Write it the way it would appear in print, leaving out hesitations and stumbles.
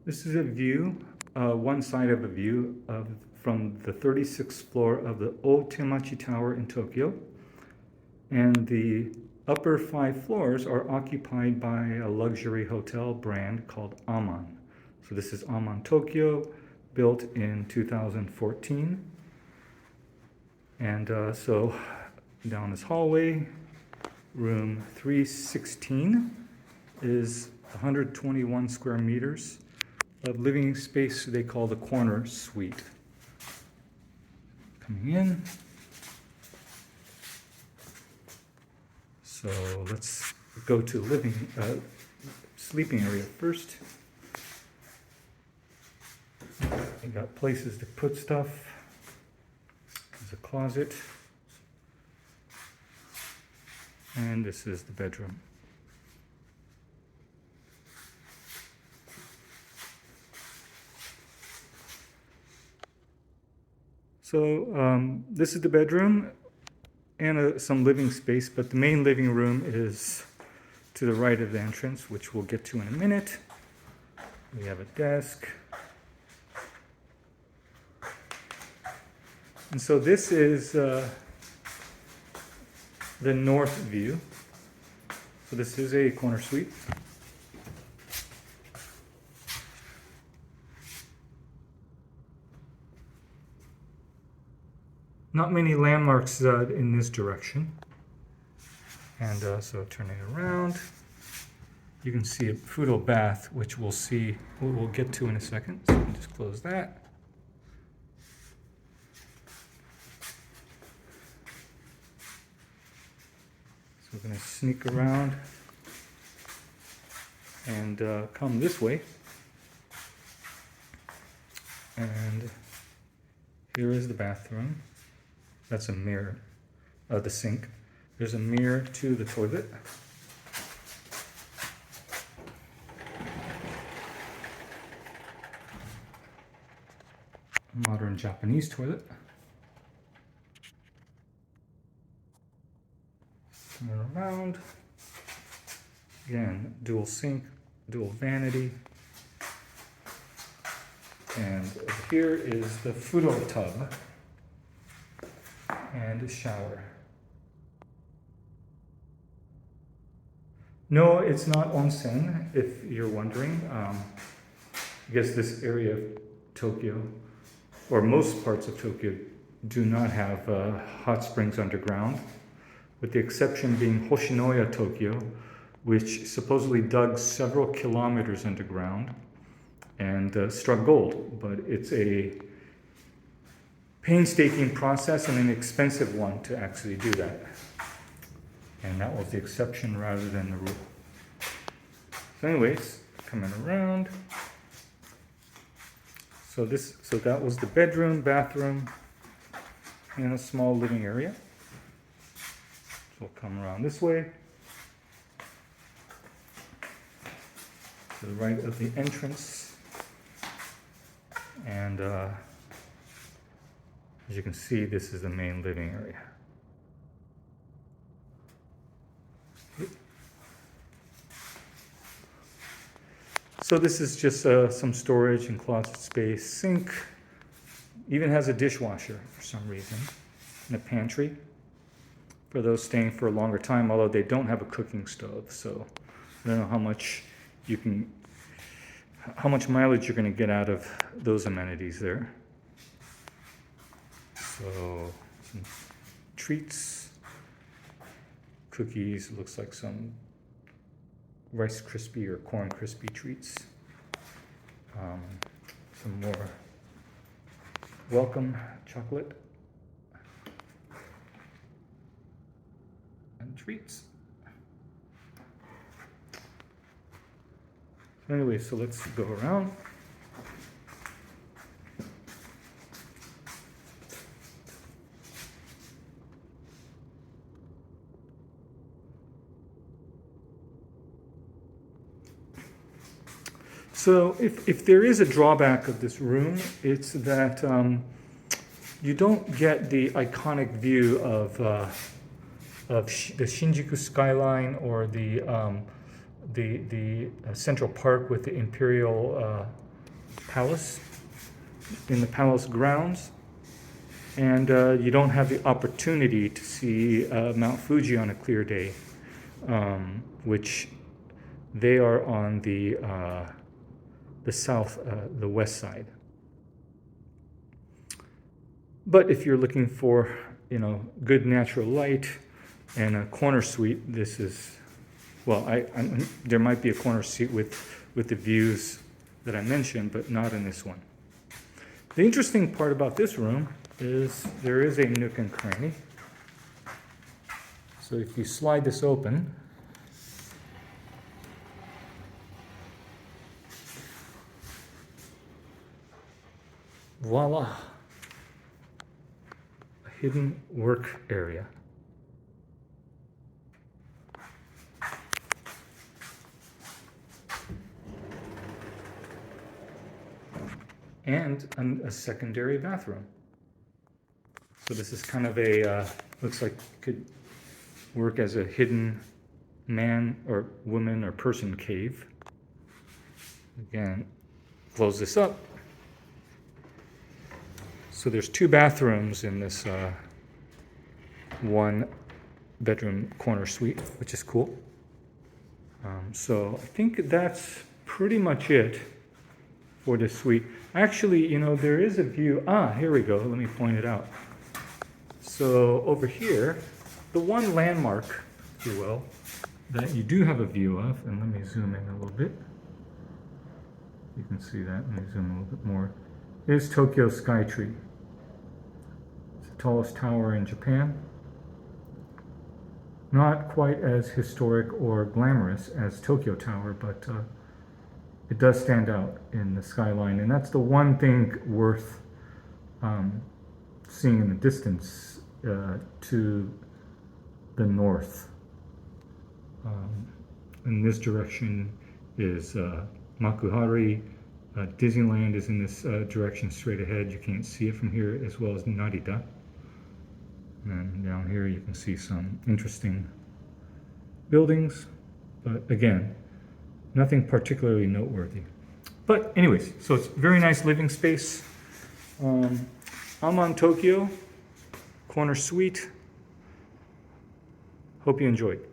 This is a view, one side of a view from the 36th floor of the Otemachi Tower in Tokyo. And the upper 5 floors are occupied by a luxury hotel brand called Aman. So this is Aman Tokyo, built in 2014. And so down this hallway, room 316 is 121 square meters of living space they call the corner suite. Coming in. So let's go to sleeping area first. You got places to put stuff. There's a closet. And this is the bedroom. So this is the bedroom and some living space, but the main living room is to the right of the entrance, which we'll get to in a minute. We have a desk. And so this is the north view. So this is a corner suite. Not many landmarks in this direction. And so turning around, you can see a poodle bath, which we'll get to in a second. So I'll just close that. So we're going to sneak around and come this way. And here is the bathroom. That's a mirror, the sink. There's a mirror to the toilet. Modern Japanese toilet. Turn around. Again, dual sink, dual vanity. And here is the Furo tub and a shower. No, it's not onsen, if you're wondering. I guess this area of Tokyo, or most parts of Tokyo, do not have hot springs underground, with the exception being Hoshinoya, Tokyo, which supposedly dug several kilometers underground and struck gold, but it's a painstaking process and an expensive one to actually do that. And that was the exception rather than the rule. So anyways, coming around. So that was the bedroom, bathroom, and a small living area. So we'll come around this way. To the right of the entrance. And as you can see, this is the main living area. So this is just some storage and closet space. Sink, even has a dishwasher for some reason, and a pantry for those staying for a longer time, although they don't have a cooking stove. So I don't know how much mileage you're going to get out of those amenities there. So some treats, cookies, looks like some Rice Krispie or Corn Krispie treats. Some more welcome chocolate and treats. Anyway, so let's go around. So if there is a drawback of this room, it's that you don't get the iconic view of the Shinjuku skyline or the Central Park with the Imperial palace, in the palace grounds. And you don't have the opportunity to see Mount Fuji on a clear day, which they are on the south, the west side. But if you're looking for, good natural light and a corner suite, this is, well, there might be a corner suite with the views that I mentioned, but not in this one. The interesting part about this room is there is a nook and cranny. So if you slide this open, voila, a hidden work area. And a secondary bathroom. So this is kind of looks like it could work as a hidden man or woman or person cave. Again, close this up. So there's 2 bathrooms in this 1-bedroom corner suite, which is cool. So I think that's pretty much it for this suite. Actually, there is a view. Here we go. Let me point it out. So over here, the one landmark, if you will, that you do have a view of, and let me zoom in a little bit. You can see that. Let me zoom a little bit more. Is Tokyo Skytree. It's the tallest tower in Japan. Not quite as historic or glamorous as Tokyo Tower, but it does stand out in the skyline, and that's the one thing worth seeing in the distance to the north. In this direction is Makuhari. Disneyland is in this direction straight ahead. You can't see it from here, as well as Narita. And down here you can see some interesting buildings, but again, nothing particularly noteworthy. But anyways, so it's very nice living space. Aman Tokyo, corner suite. Hope you enjoyed.